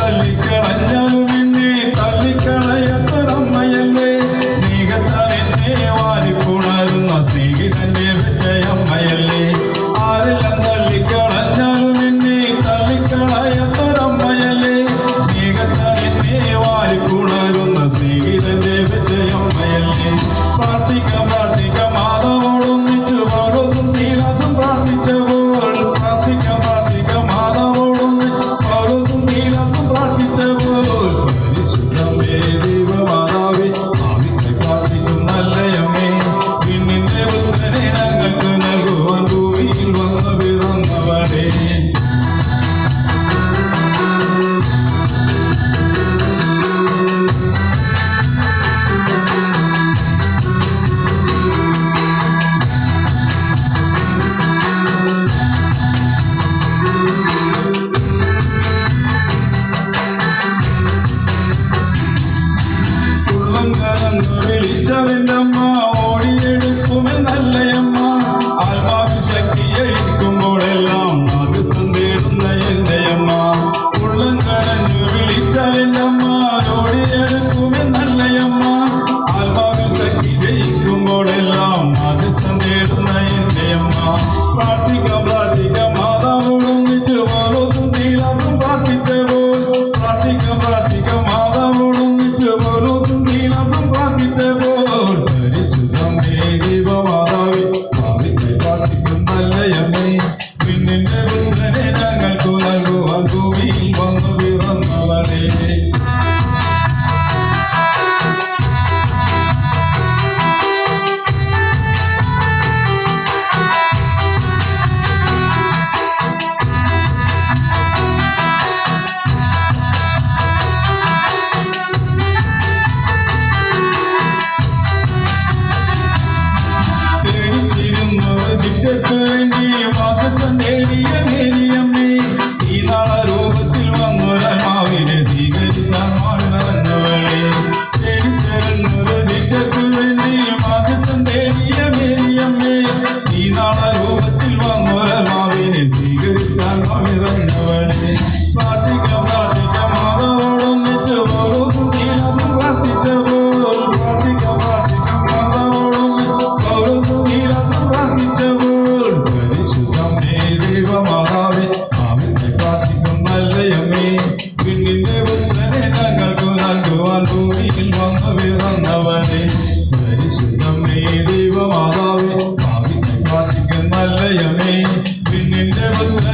തള്ളിക്കളഞ്ഞാലും എന്നെ തള്ളിക്കളയത്തരമ്മയല്ലേ സ്നേഹത്താൽ എന്നെ വാരിപ്പുണരുന്ന സ്നേഹിതന്റെ വിജയമ്മയല്ലേ ആരെല്ലാം തള്ളിക്കളഞ്ഞാലും എന്നെ തള്ളിക്കളയത്തരമ്മയല്ലേ സ്നേഹത്താൽ എന്നെ വാരിപ്പുണരുന്ന സ്നേഹിതന്റെ വിജയമ്മയല്ലേ പ്രാർത്ഥിക്കാം പ്രാർത്ഥിക്കാം മാതാവോടൊന്നിച്ചു പൗലോസും ശീലാസും പ്രാർത്ഥിച്ചപ്പോൾ പ്രാർത്ഥിക്കാം പ്രാർത്ഥിക്കാം മാതാവോടൊന്നിച്ചു പൗലോസും ശീലാസും പ്രാർത്ഥിച്ചപ്പോൾ പരിശുദ്ധമേ ദൈവമാതാവേ ആവിത്തെ പ്രാർത്ഥിക്കും നല്ലയമ്മേ പിന്നിന്റെ പുത്രനെ ഞങ്ങൾക്ക് നൽകുവാൻ ഭൂമിയിൽ വന്നു പിറന്നവളേ വിളിച്ചവൻ്റമ്മ ഓടിയെടുക്കുമെന്നല്ലയമ്മ ആത്മാവിൽ ശക്തിയഴിക്കുമ്പോഴെല്ലാം അത് സന്ദേശിക്കുന്ന എൻ്റെ അമ്മ ഉള്ളം കരഞ്ഞു വിളിച്ചവൻ്റമ്മ ഓടിയെടുക്കുമെന്നല്ലയമ്മ ആത്മാവിൽ ശക്തി ജയിക്കുമ്പോഴെല്ലാം അത് സന്ദേശിക്കുന്ന എൻ്റെ അമ്മ പ്രാർത്ഥിക്കാം പ്രാർത്ഥിക്കാം മാതാവോടൊന്നിച്ച് പൗലോസും ശീലാസും പ്രാർത്ഥിച്ചപ്പോൾ പ്രാർത്ഥിക്കാം പ്രാർത്ഥിക്കാം മാതാവോടൊന്നിച്ച് പൗലോസും ശീലാസും പ്രാർത്ഥിച്ചപ്പോൾ പരിശുദ്ധമേ ദൈവമാതാവേ ഭാവിക്ക് പ്രാർത്ഥിക്കും നല്ലയമ്മേ പിന്നിന്റെ പുത്രനെ ഞങ്ങൾക്ക് നൽകുവാൻ ഭൂമിയിൽ വന്നു പിറന്നവളേ ശിക്ഷയ്ക്ക് വേണ്ടി മാതൃസം നേടിയ മേരിയമ്മേ ഈ നാള രൂപത്തിൽ വന്നൊരാത്മാവിനെ സ്വീകരിക്കാൻ മാറിനവളെ തേടിച്ചേരുന്നൊരു ശിക്ഷയ്ക്ക് വേണ്ടി മാതൃസം നേടിയ മേരിയമ്മേ ഈ നാള രൂപത്തിൽ വന്നൊരാത്മാവിനെ സ്വീകരിക്കാൻ മാറിനവളെ പ്രാർത്ഥിക്കാം പ്രാർത്ഥിക്കാം മാതാവോടൊന്നിച്ച് പൗലോസും ശീലാസും പ്രാർത്ഥിച്ചപ്പോൾ പ്രാർത്ഥിക്കാം പ്രാർത്ഥിക്കാം മാതാവോടൊന്നിച്ച് പൗലോസും ശീലാസും പ്രാർത്ഥിച്ചപ്പോൾ ദൈവമാതാവേ ആവിത്തെ പ്രാർത്ഥിക്കും നല്ലയമ്മേ പിന്നിന്റെ പുത്രനെ ഞങ്ങൾക്ക് നൽകുവാൻ ഭൂമിയിൽ വന്നു പിറന്നവനെ പരിശുദ്ധമേ ദൈവമാതാവേ ആവിത്തെ പ്രാർത്ഥിക്കും നല്ലയമ്മേ പിന്നിന്റെ പുത്രനെ